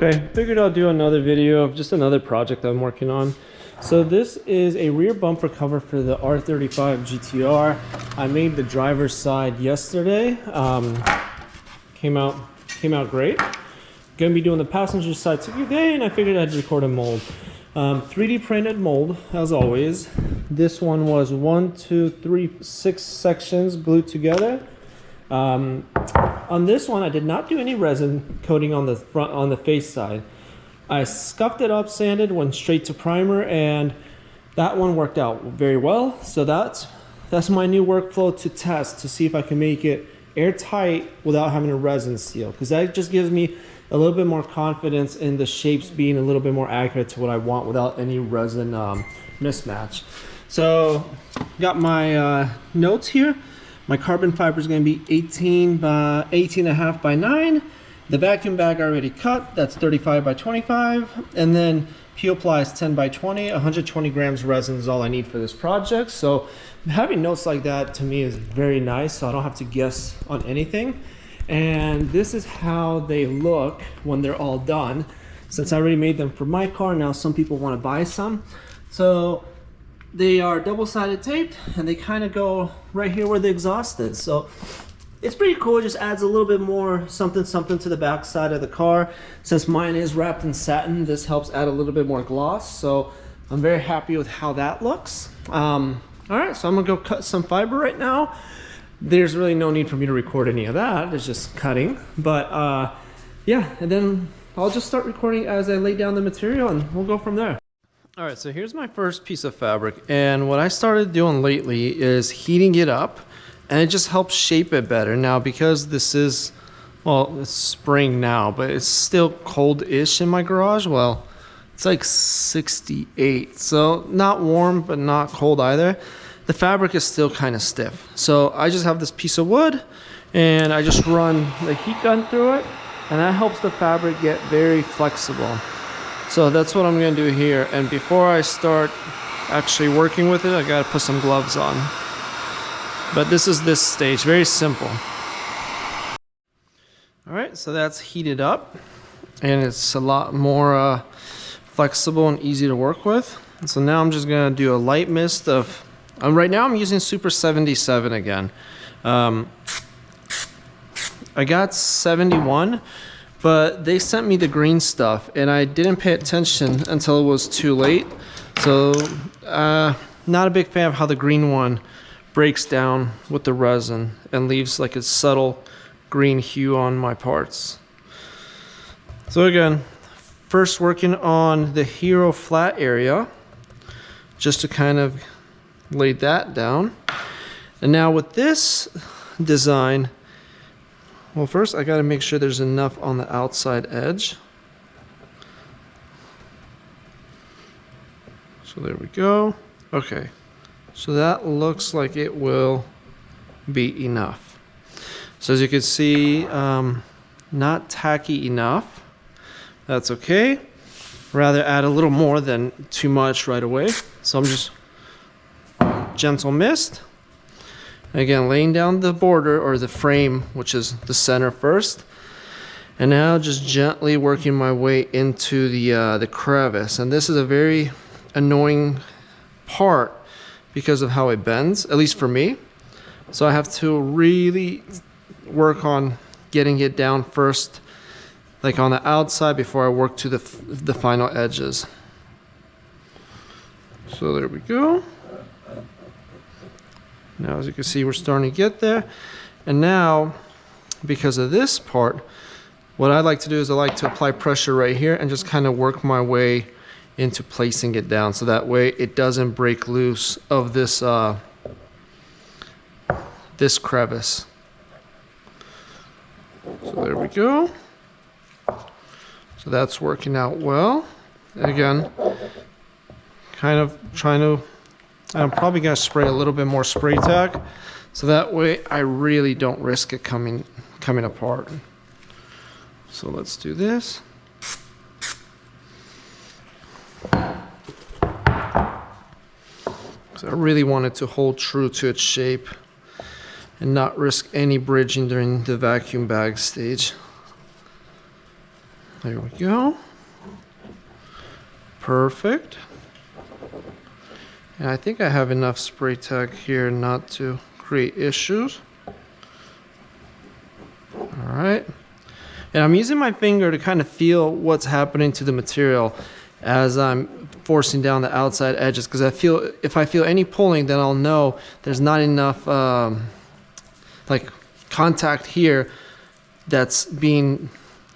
Okay, figured I'll do another video of just another project I'm working on. So this is a rear bumper cover for the R35 GTR. I made the driver's side yesterday. Came out great. Gonna be doing the passenger side today, and I figured I'd record a mold. 3D printed mold, as always. This one was 6 sections glued together. On this one, I did not do any resin coating on the face side. I scuffed it up, sanded, went straight to primer, and that one worked out very well. So that's my new workflow to test to see if I can make it airtight without having a resin seal, because that just gives me a little bit more confidence in the shapes being a little bit more accurate to what I want without any resin mismatch. So got my notes here. My carbon fiber is going to be 18.5 by 9. The vacuum bag I already cut, that's 35 by 25. And then peel ply is 10 by 20. 120 grams resin is all I need for this project. So having notes like that to me is very nice, so I don't have to guess on anything. And this is how they look when they're all done. Since I already made them for my car, now some people want to buy some. So they are double-sided taped, and they kind of go right here where the exhaust is. So it's pretty cool. It just adds a little bit more something to the back side of the car. Since mine is wrapped in satin, this helps add a little bit more gloss. So I'm very happy with how that looks. All right, so I'm gonna go cut some fiber right now. There's really no need for me to record any of that. It's just cutting. But yeah, and then I'll just start recording as I lay down the material, and we'll go from there. All right, so here's my first piece of fabric, and what I started doing lately is heating it up, and it just helps shape it better. Now, because this is, well, it's spring now, but it's still cold-ish in my garage. Well, it's like 68, so not warm, but not cold either. The fabric is still kind of stiff. So I just have this piece of wood, and I just run the heat gun through it, and that helps the fabric get very flexible. So that's what I'm gonna do here. And before I start actually working with it, I gotta put some gloves on. But this is this stage, very simple. All right, so that's heated up, and it's a lot more flexible and easy to work with. And so now I'm just gonna do a light mist of, right now I'm using Super 77 again. I got 71. But they sent me the green stuff, and I didn't pay attention until it was too late. So not a big fan of how the green one breaks down with the resin and leaves like a subtle green hue on my parts. So again, first working on the hero flat area, just to kind of lay that down. And now with this design, well, first I got to make sure there's enough on the outside edge. So there we go. Okay, so that looks like it will be enough. So as you can see, not tacky enough. That's okay. Rather add a little more than too much right away. So I'm just gentle mist. Again, laying down the border or the frame, which is the center first. And now just gently working my way into the crevice. And this is a very annoying part because of how it bends, at least for me. So I have to really work on getting it down first, like on the outside, before I work to the final edges. So there we go. Now, as you can see, we're starting to get there. And now, because of this part, what I like to do is I like to apply pressure right here and just kind of work my way into placing it down, so that way it doesn't break loose of this this crevice. So there we go. So that's working out well. Again, kind of trying to, I'm probably going to spray a little bit more spray tack, so that way I really don't risk it coming apart. So let's do this. So I really want it to hold true to its shape and not risk any bridging during the vacuum bag stage. There we go. Perfect. And I think I have enough spray tag here not to create issues. All right. And I'm using my finger to kind of feel what's happening to the material as I'm forcing down the outside edges, because if I feel any pulling, then I'll know there's not enough like contact here that's being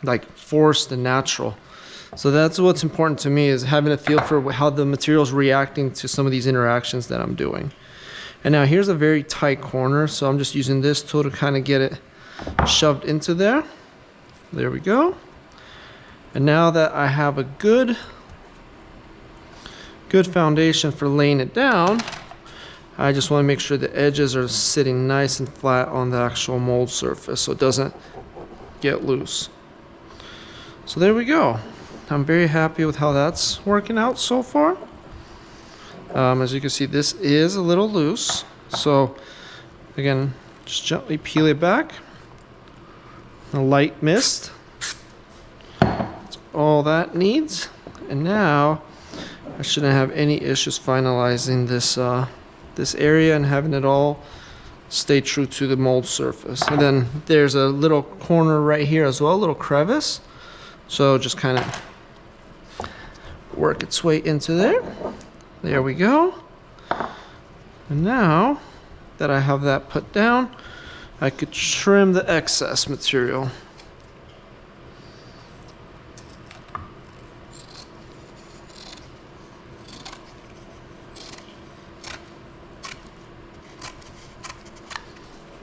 like forced and natural. So that's what's important to me, is having a feel for how the material's reacting to some of these interactions that I'm doing. And now here's a very tight corner, so I'm just using this tool to kind of get it shoved into there. There we go. And now that I have a good foundation for laying it down, I just want to make sure the edges are sitting nice and flat on the actual mold surface so it doesn't get loose. So there we go. I'm very happy with how that's working out so far. As you can see, this is a little loose. So again, just gently peel it back. A light mist. That's all that needs. And now I shouldn't have any issues finalizing this area and having it all stay true to the mold surface. And then there's a little corner right here as well, a little crevice. So just kind of work its way into there. There we go. And now that I have that put down, I could trim the excess material.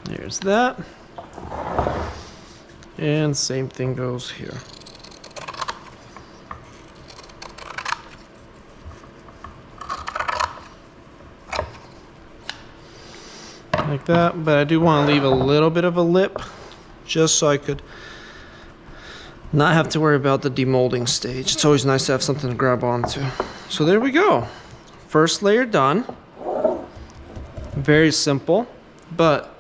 There's that. And same thing goes here. Like that, but I do want to leave a little bit of a lip just so I could not have to worry about the demolding stage. It's always nice to have something to grab onto. So there we go. First layer done. Very simple, but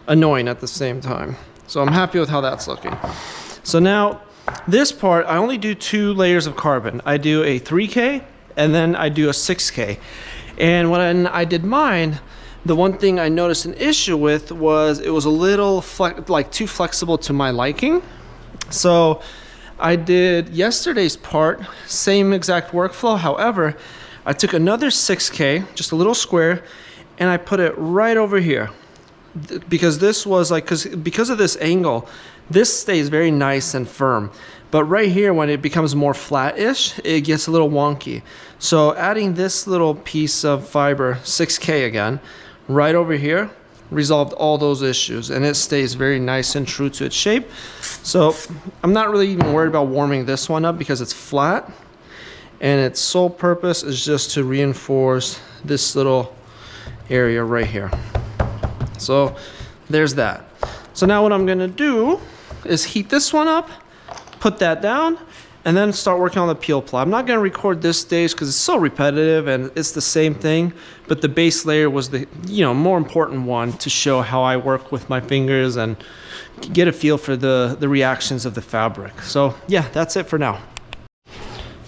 annoying at the same time. So I'm happy with how that's looking. So now this part, I only do 2 layers of carbon. I do a 3K and then I do a 6K. And when I did mine, the one thing I noticed an issue with was it was a little too flexible to my liking. So I did yesterday's part, same exact workflow. However, I took another 6K, just a little square, and I put it right over here. Because this was like, because of this angle, this stays very nice and firm. But right here, when it becomes more flat-ish, it gets a little wonky. So adding this little piece of fiber, 6K again, right over here, resolved all those issues, and it stays very nice and true to its shape. So I'm not really even worried about warming this one up because it's flat, and its sole purpose is just to reinforce this little area right here. So there's that. So now what I'm gonna do is heat this one up, put that down, and then start working on the peel ply. I'm not gonna record this stage because it's so repetitive and it's the same thing, but the base layer was the more important one to show how I work with my fingers and get a feel for the reactions of the fabric. So yeah, that's it for now.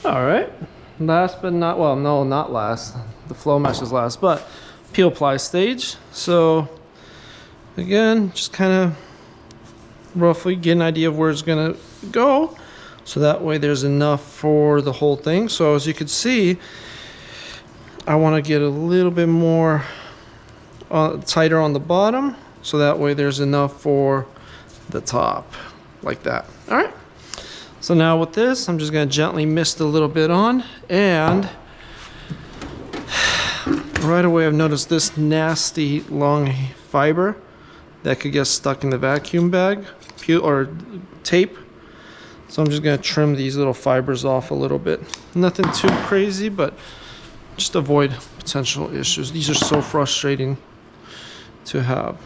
All right, last but not, well, no, not last. The flow mesh is last, but peel ply stage. So again, just kind of roughly get an idea of where it's gonna go. So that way there's enough for the whole thing. So as you can see, I want to get a little bit more tighter on the bottom. So that way there's enough for the top, like that. All right. So now with this, I'm just going to gently mist a little bit on. And right away I've noticed this nasty long fiber that could get stuck in the vacuum bag or tape. So I'm just going to trim these little fibers off a little bit. Nothing too crazy, but just avoid potential issues. These are so frustrating to have.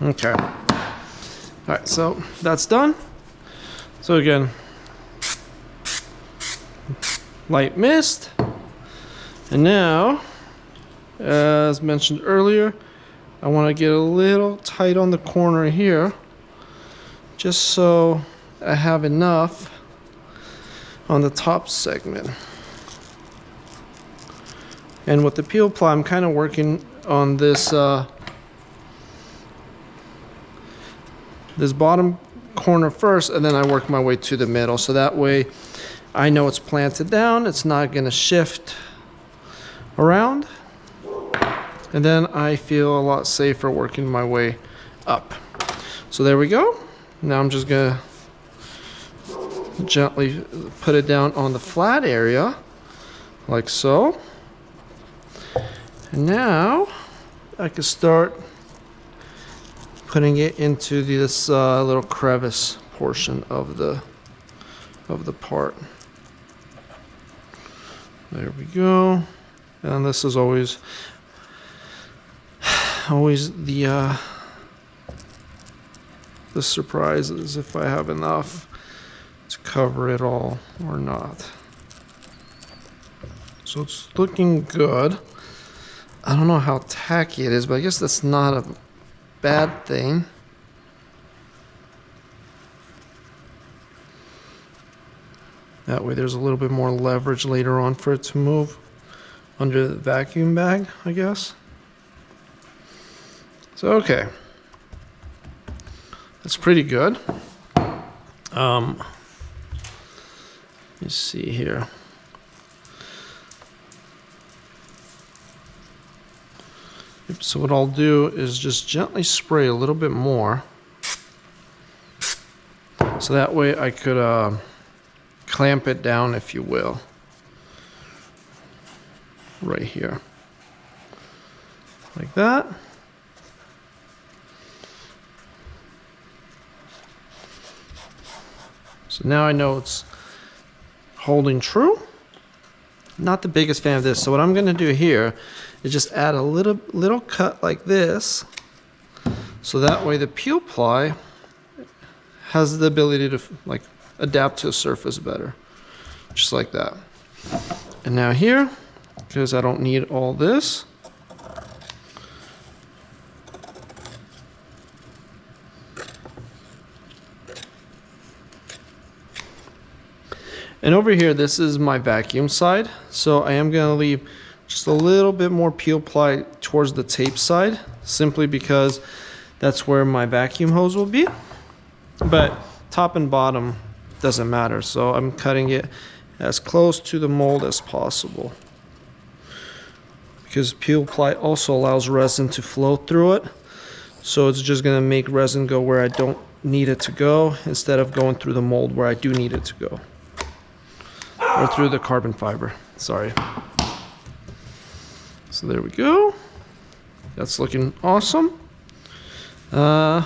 Okay. All right, so that's done. So again, light mist. And now, as mentioned earlier, I want to get a little tight on the corner here, just so I have enough on the top segment. And with the peel ply, I'm kind of working on this this bottom corner first, and then I work my way to the middle, so that way I know it's planted down, it's not going to shift around, and then I feel a lot safer working my way up. So there we go. Now I'm just going to gently put it down on the flat area like so, and now I can start putting it into this little crevice portion of the part. There we go. And this is always the surprise is if I have enough to cover it all or not. So it's looking good. I don't know how tacky it is, but I guess that's not a bad thing. That way there's a little bit more leverage later on for it to move under the vacuum bag, I guess. So okay, that's pretty good. Let me see here. So what I'll do is just gently spray a little bit more, so that way I could clamp it down, if you will, right here, like that. So now I know it's holding true. Not the biggest fan of this, so what I'm going to do here is just add a little cut like this, so that way the peel ply has the ability to like adapt to a surface better, just like that. And now here, because I don't need all this, and over here, this is my vacuum side, so I am going to leave just a little bit more peel ply towards the tape side, simply because that's where my vacuum hose will be. But top and bottom doesn't matter, so I'm cutting it as close to the mold as possible, because peel ply also allows resin to flow through it, so it's just going to make resin go where I don't need it to go, instead of going through the mold where I do need it to go, or through the carbon fiber, sorry. So there we go. That's looking awesome. So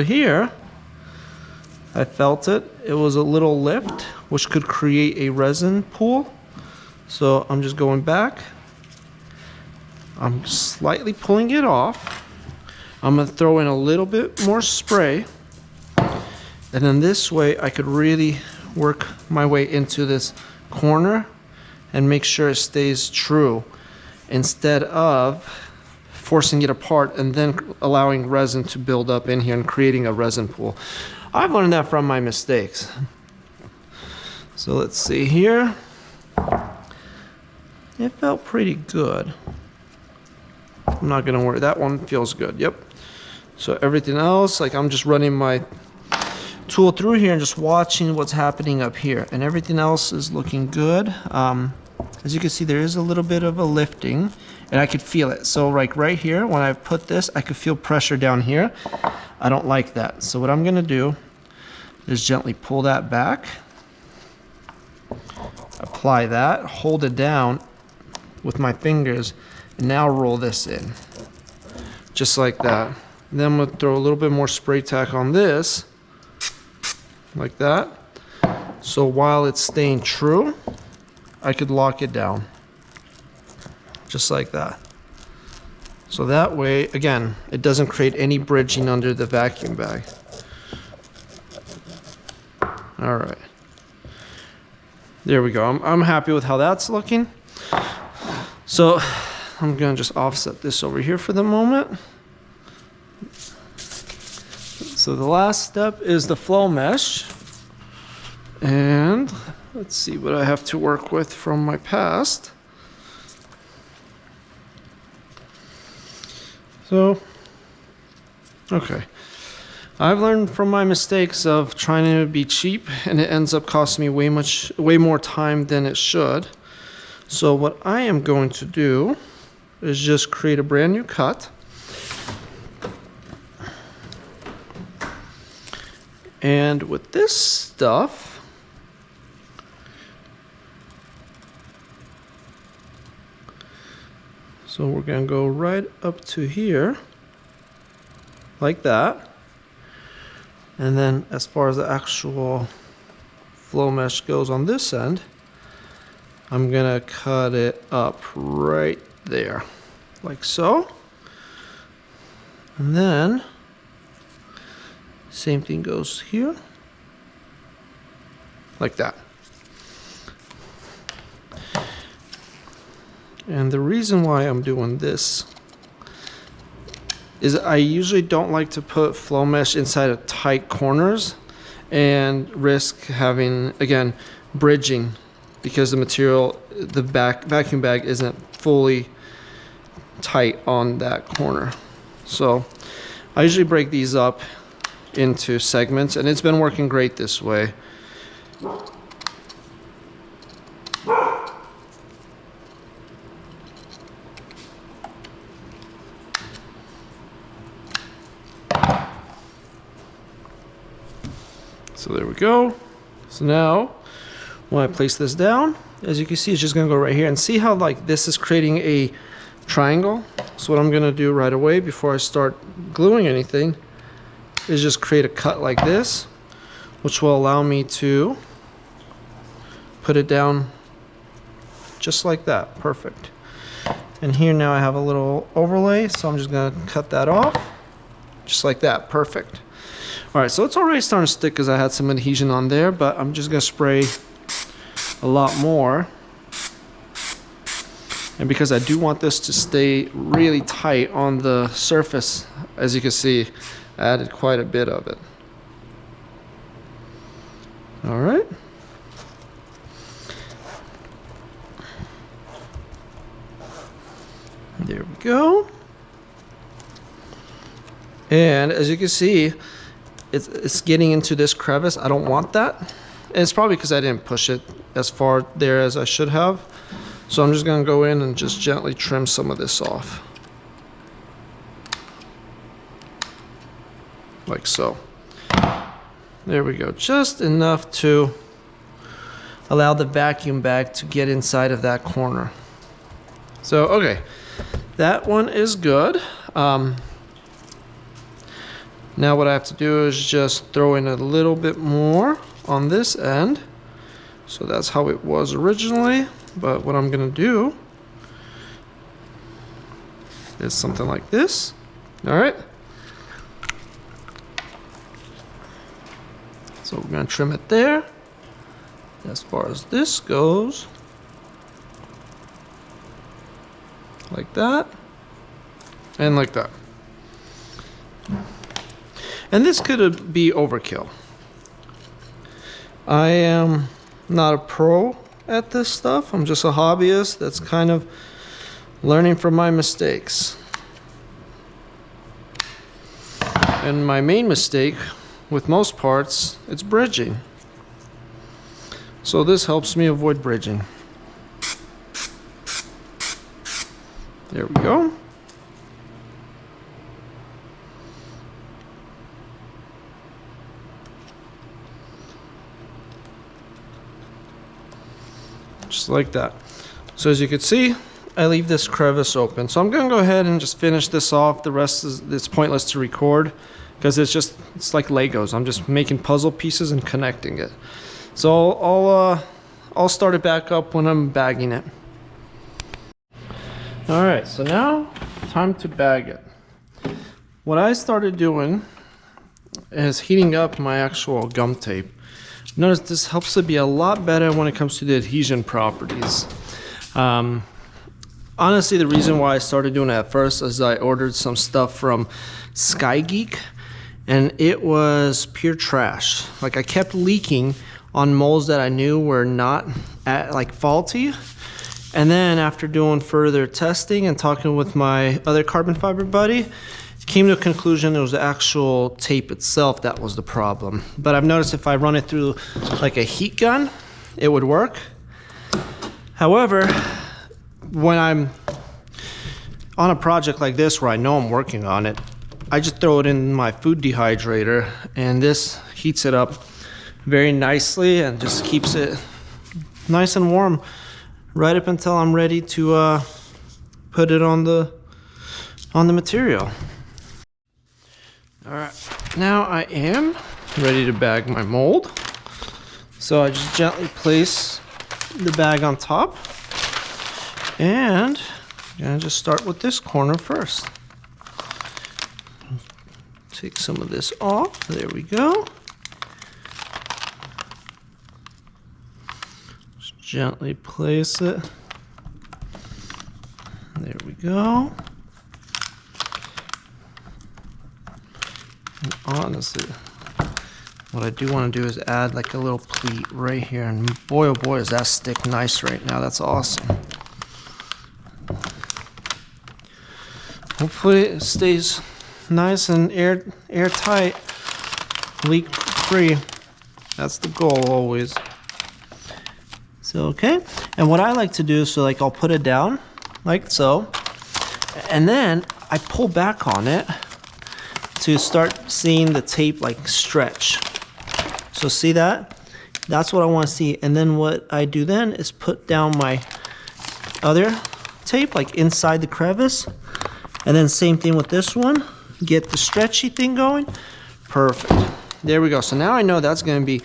here, I felt it. It was a little lift, which could create a resin pool. So I'm just going back. I'm slightly pulling it off. I'm going to throw in a little bit more spray. And then this way, I could really work my way into this corner and make sure it stays true, instead of forcing it apart and then allowing resin to build up in here and creating a resin pool. I've learned that from my mistakes. So let's see here. It felt pretty good. I'm not gonna worry, that one feels good, yep. So everything else, like I'm just running my tool through here and just watching what's happening up here, and everything else is looking good. As you can see, there is a little bit of a lifting, and I could feel it. So like right here, when I put this, I could feel pressure down here. I don't like that. So what I'm gonna do is gently pull that back, apply that, hold it down with my fingers, and now roll this in, just like that. And then I'm gonna throw a little bit more spray tack on this, like that. So while it's staying true, I could lock it down, just like that. So that way, again, it doesn't create any bridging under the vacuum bag. All right. There we go. I'm happy with how that's looking. So I'm gonna just offset this over here for the moment. So the last step is the flow mesh. And let's see what I have to work with from my past. So, okay. I've learned from my mistakes of trying to be cheap, and it ends up costing me way more time than it should. So what I am going to do is just create a brand new cut. And with this stuff, so we're going to go right up to here, like that. And then as far as the actual flow mesh goes on this end, I'm going to cut it up right there, like so. And then same thing goes here, like that. And the reason why I'm doing this is I usually don't like to put flow mesh inside of tight corners and risk having, again, bridging, because the material, the vacuum bag isn't fully tight on that corner. So I usually break these up into segments, and it's been working great this way. So there we go. So now when I place this down, as you can see, it's just going to go right here, and see how like this is creating a triangle. So what I'm going to do right away before I start gluing anything is just create a cut like this, which will allow me to put it down just like that. Perfect. And here now I have a little overlay, so I'm just going to cut that off just like that. Perfect. All right, so it's already starting to stick because I had some adhesion on there, but I'm just going to spray a lot more. And because I do want this to stay really tight on the surface, as you can see, I added quite a bit of it. All right. There we go. And as you can see, it's getting into this crevice. I don't want that. And it's probably because I didn't push it as far there as I should have. So I'm just going to go in and just gently trim some of this off. Like so. There we go. Just enough to allow the vacuum bag to get inside of that corner. So, okay. That one is good. Now what I have to do is just throw in a little bit more on this end. So that's how it was originally. But what I'm going to do is something like this. All right. So we're going to trim it there. As far as this goes, like that, and like that. And this could be overkill. I am not a pro at this stuff. I'm just a hobbyist that's kind of learning from my mistakes. And my main mistake with most parts, it's bridging. So this helps me avoid bridging. There we go. Just like that. So as you can see, I leave this crevice open. So I'm going to go ahead and just finish this off. The rest is, it's pointless to record because it's like Legos. I'm just making puzzle pieces and connecting it. So I'll start it back up when I'm bagging it. All right, so now time to bag it. What I started doing is heating up my actual gum tape. Notice this helps to be a lot better when it comes to the adhesion properties. Honestly, the reason why I started doing it at first is I ordered some stuff from Sky Geek, and it was pure trash. Like, I kept leaking on molds that I knew were not faulty. And then after doing further testing and talking with my other carbon fiber buddy, came to a conclusion it was the actual tape itself that was the problem. But I've noticed if I run it through like a heat gun, it would work. However, when I'm on a project like this where I know I'm working on it, I just throw it in my food dehydrator, and this heats it up very nicely and just keeps it nice and warm right up until I'm ready to put it on the material. All right, now I am ready to bag my mold. So I just gently place the bag on top, and I'm gonna just start with this corner first. Take some of this off. There we go. Just gently place it. There we go. And honestly, what I do want to do is add like a little pleat right here, and boy oh boy does that stick nice right now. That's awesome. Hopefully it stays nice and airtight, leak free. That's the goal always. So okay, and what I like to do, so like I'll put it down like so, and then I pull back on it to start seeing the tape like stretch. So see that? That's what I want to see. And then what I do then is put down my other tape like inside the crevice, and then same thing with this one. Get the stretchy thing going. Perfect. There we go. So now I know that's going to be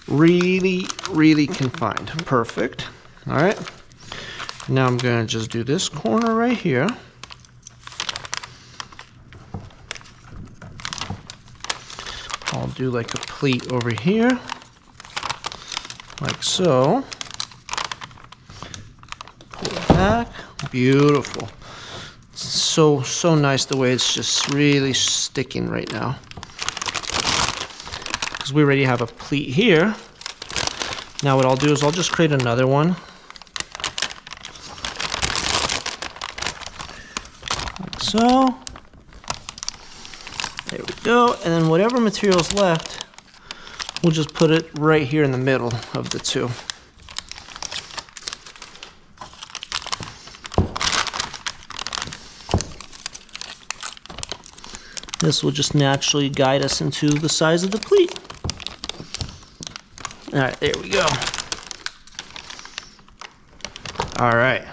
really, really confined. Perfect. All right. Now I'm going to just do this corner right here. I'll do like a pleat over here, like so. Pull it back. Beautiful. So nice the way it's just really sticking right now. Because we already have a pleat here. Now what I'll do is I'll just create another one. Like so. There we go. And then whatever material's left, we'll just put it right here in the middle of the two. This will just naturally guide us into the size of the pleat. All right, there we go. All right.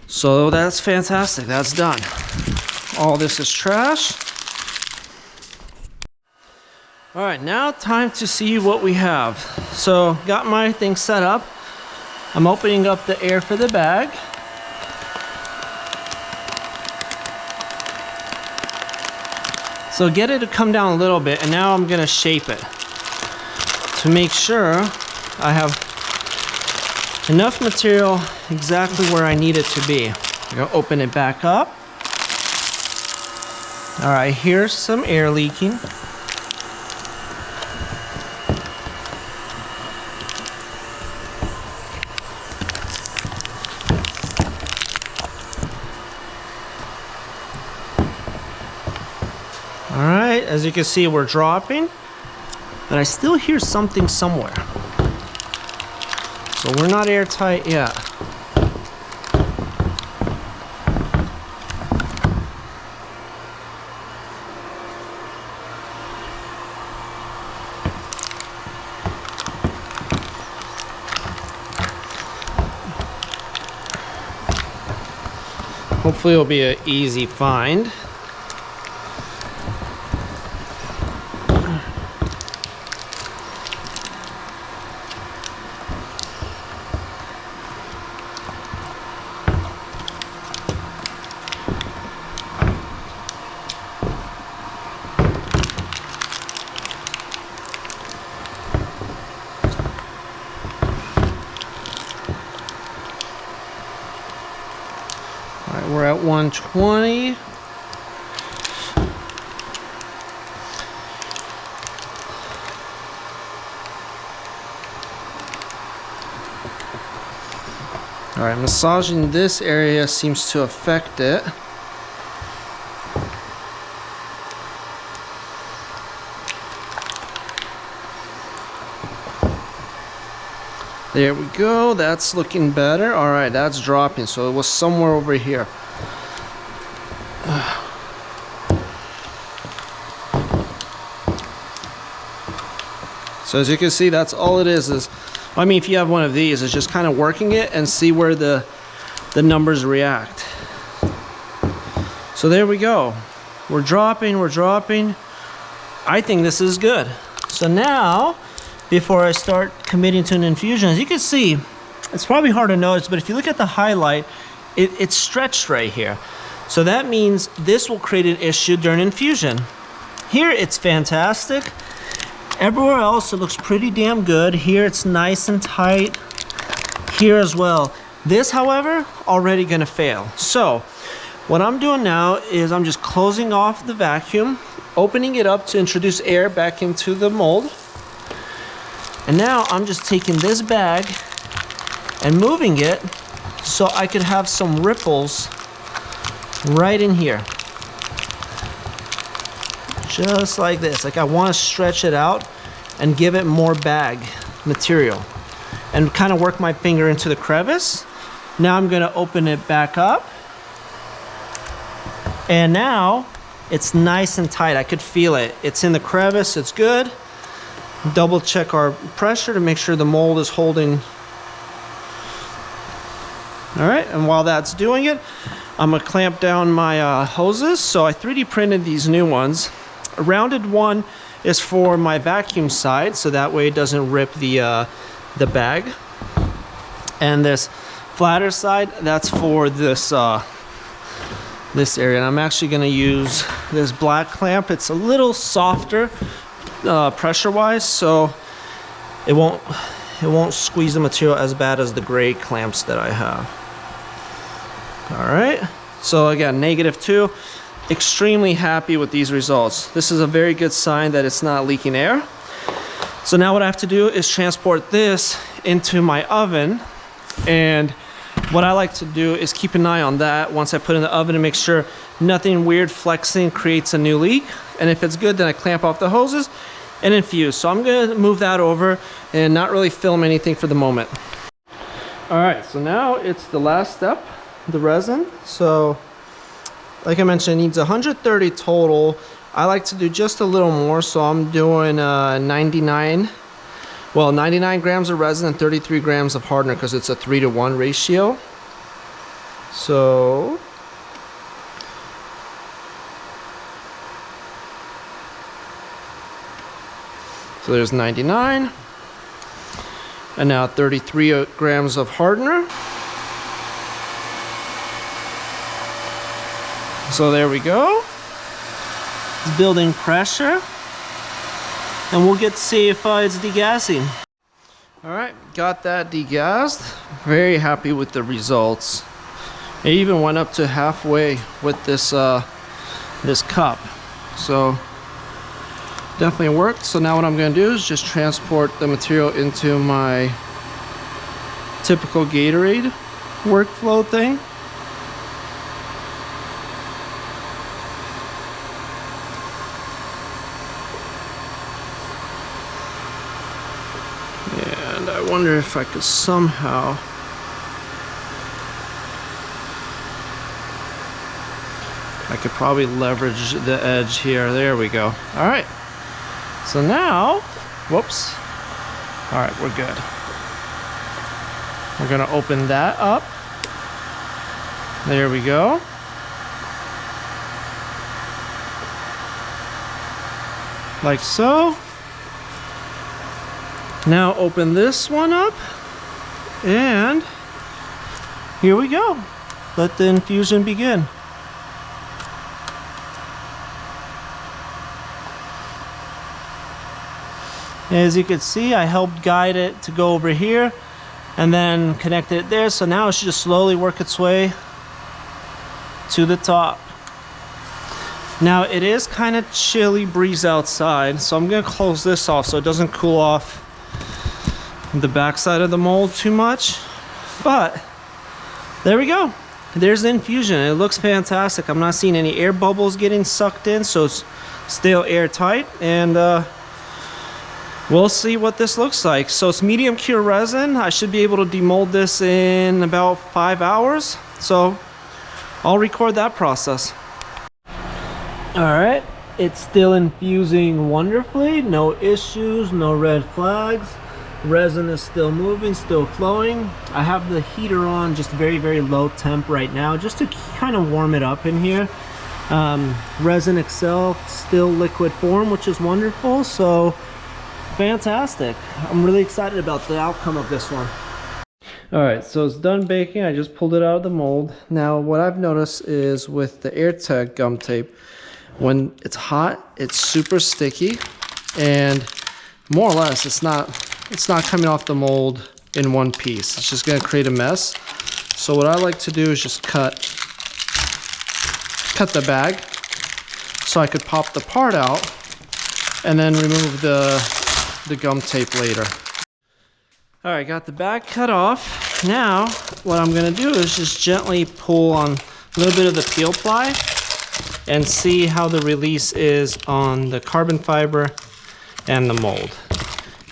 So that's fantastic. That's done. All this is trash. All right, now time to see what we have. So got my thing set up. I'm opening up the air for the bag. So get it to come down a little bit, and now I'm gonna shape it to make sure I have enough material exactly where I need it to be. I'm gonna open it back up. All right, here's some air leaking. All right, as you can see, we're dropping, but I still hear something somewhere. So we're not airtight yet. Hopefully it'll be an easy find. right, we're at 120. All right, massaging this area seems to affect it. There we go, that's looking better. All right, that's dropping, so it was somewhere over here. So as you can see, that's all it is, I mean, if you have one of these, it's just kind of working it and see where the numbers react. So there we go. We're dropping, we're dropping. I think this is good. So now, before I start committing to an infusion, as you can see, it's probably hard to notice, but if you look at the highlight, it's stretched right here. So that means this will create an issue during infusion. Here, it's fantastic. Everywhere else, it looks pretty damn good. Here, it's nice and tight. Here as well. This, however, already gonna fail. So, what I'm doing now is I'm just closing off the vacuum, opening it up to introduce air back into the mold. And now I'm just taking this bag and moving it so I could have some ripples right in here. Just like this. Like I want to stretch it out and give it more bag material and kind of work my finger into the crevice. Now I'm going to open it back up. And now it's nice and tight. I could feel it. It's in the crevice. It's good. Double check our pressure to make sure the mold is holding. All right, and while that's doing it, I'm gonna clamp down my hoses. So I 3D printed these new ones. A rounded one is for my vacuum side, so that way it doesn't rip the bag. And this flatter side, that's for this this area. And I'm actually gonna use this black clamp. It's a little softer pressure-wise, so it won't squeeze the material as bad as the gray clamps that I have. All right, so again, -2. Extremely happy with these results. This is a very good sign that it's not leaking air. So now what I have to do is transport this into my oven, and what I like to do is keep an eye on that once I put it in the oven to make sure nothing weird flexing creates a new leak. And if it's good, then I clamp off the hoses and infuse. So I'm gonna move that over and not really film anything for the moment. All right, so now it's the last step, the resin. So like I mentioned, it needs 130 total. I like to do just a little more, so I'm doing 99 grams of resin and 33 grams of hardener because it's a 3-to-1 ratio. So there's 99, and now 33 grams of hardener. So there we go. It's building pressure, and we'll get to see if it's degassing. All right, got that degassed. Very happy with the results. It even went up to halfway with this this cup, so definitely worked. So now what I'm going to do is just transport the material into my typical Gatorade workflow thing. And I wonder if I could somehow probably leverage the edge here. There we go. All right. So now, whoops. All right, we're good. We're gonna open that up. There we go. Like so. Now open this one up, and here we go. Let the infusion begin. As you can see, I helped guide it to go over here and then connected it there. So now it should just slowly work its way to the top. Now it is kind of chilly breeze outside, so I'm gonna close this off so it doesn't cool off the backside of the mold too much. But there we go. There's the infusion. It looks fantastic. I'm not seeing any air bubbles getting sucked in, so it's still airtight. And we'll see what this looks like. So it's medium cure resin. I should be able to demold this in about 5 hours. So I'll record that process. All right, it's still infusing wonderfully. No issues, no red flags. Resin is still moving, still flowing. I have the heater on just very, very low temp right now, just to kind of warm it up in here. Resin itself still liquid form, which is wonderful. So fantastic. I'm really excited about the outcome of this one. All right, so it's done baking. I just pulled it out of the mold. Now what I've noticed is with the AirTag gum tape, when it's hot, it's super sticky, and more or less it's not coming off the mold in one piece. It's just gonna create a mess. So what I like to do is just cut the bag so I could pop the part out and then remove the gum tape later. All right, got the bag cut off. Now what I'm gonna do is just gently pull on a little bit of the peel ply and see how the release is on the carbon fiber and the mold.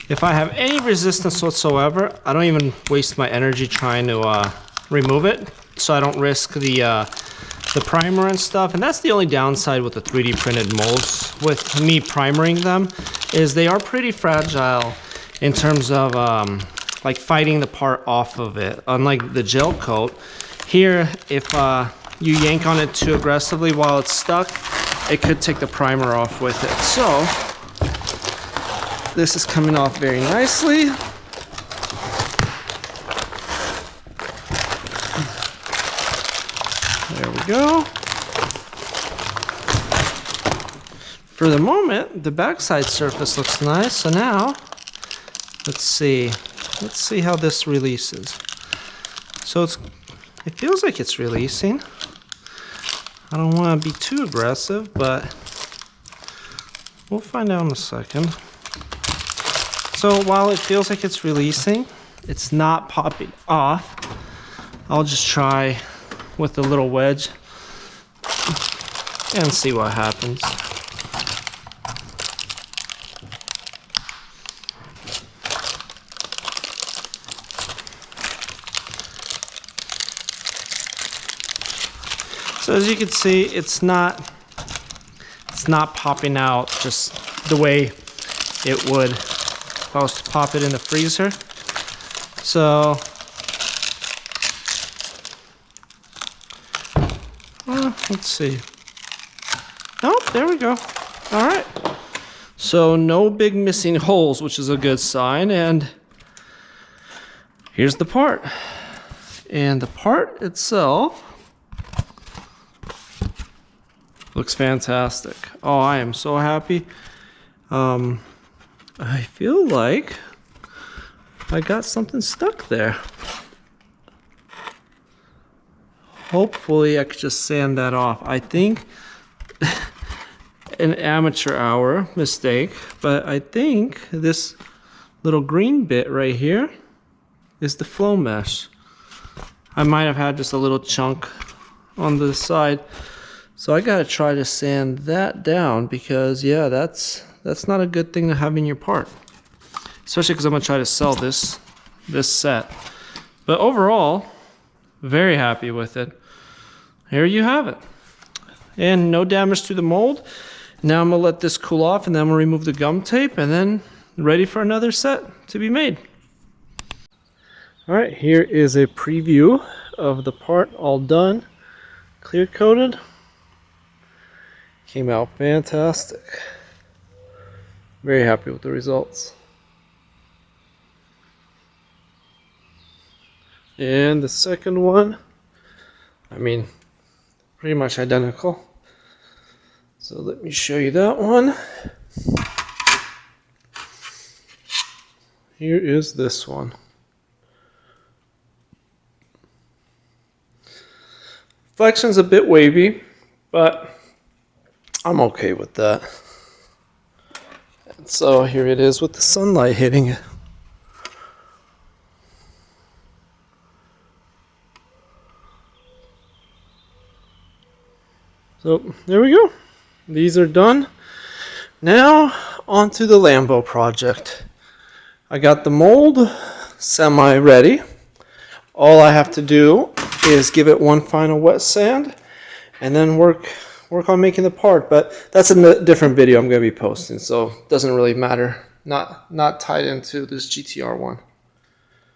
If I have any resistance whatsoever, I don't even waste my energy trying to remove it, so I don't risk the primer and stuff. And that's the only downside with the 3D printed molds with me primering them, is they are pretty fragile in terms of like fighting the part off of it. Unlike the gel coat, here if you yank on it too aggressively while it's stuck, it could take the primer off with it. So this is coming off very nicely. There we go. For the moment, the backside surface looks nice. So now, let's see how this releases. So it feels like it's releasing. I don't want to be too aggressive, but we'll find out in a second. So while it feels like it's releasing, it's not popping off. I'll just try with the little wedge and see what happens. So as you can see, it's not popping out just the way it would if I was to pop it in the freezer. So let's see. Oh, there we go. All right. So no big missing holes, which is a good sign. And here's the part. And the part itself looks fantastic. Oh, I am so happy. I feel like I got something stuck there. Hopefully I could just sand that off. I think an amateur hour mistake, but I think this little green bit right here is the flow mesh. I might have had just a little chunk on the side. So I gotta try to sand that down, because yeah, that's not a good thing to have in your part. Especially because I'm gonna try to sell this set. But overall, very happy with it. Here you have it. And no damage to the mold. Now I'm gonna let this cool off, and then I'm gonna remove the gum tape, and then ready for another set to be made. All right, here is a preview of the part all done, clear coated. Came out fantastic. Very happy with the results. And the second one, I mean, pretty much identical. So let me show you that one. Here is this one. Flexion's a bit wavy, but I'm okay with that. And so here it is with the sunlight hitting it. So there we go. These are done. Now on to the Lambo project. I got the mold semi-ready. All I have to do is give it one final wet sand and then work on making the part. But that's a different video I'm going to be posting, so it doesn't really matter. Not tied into this GTR one.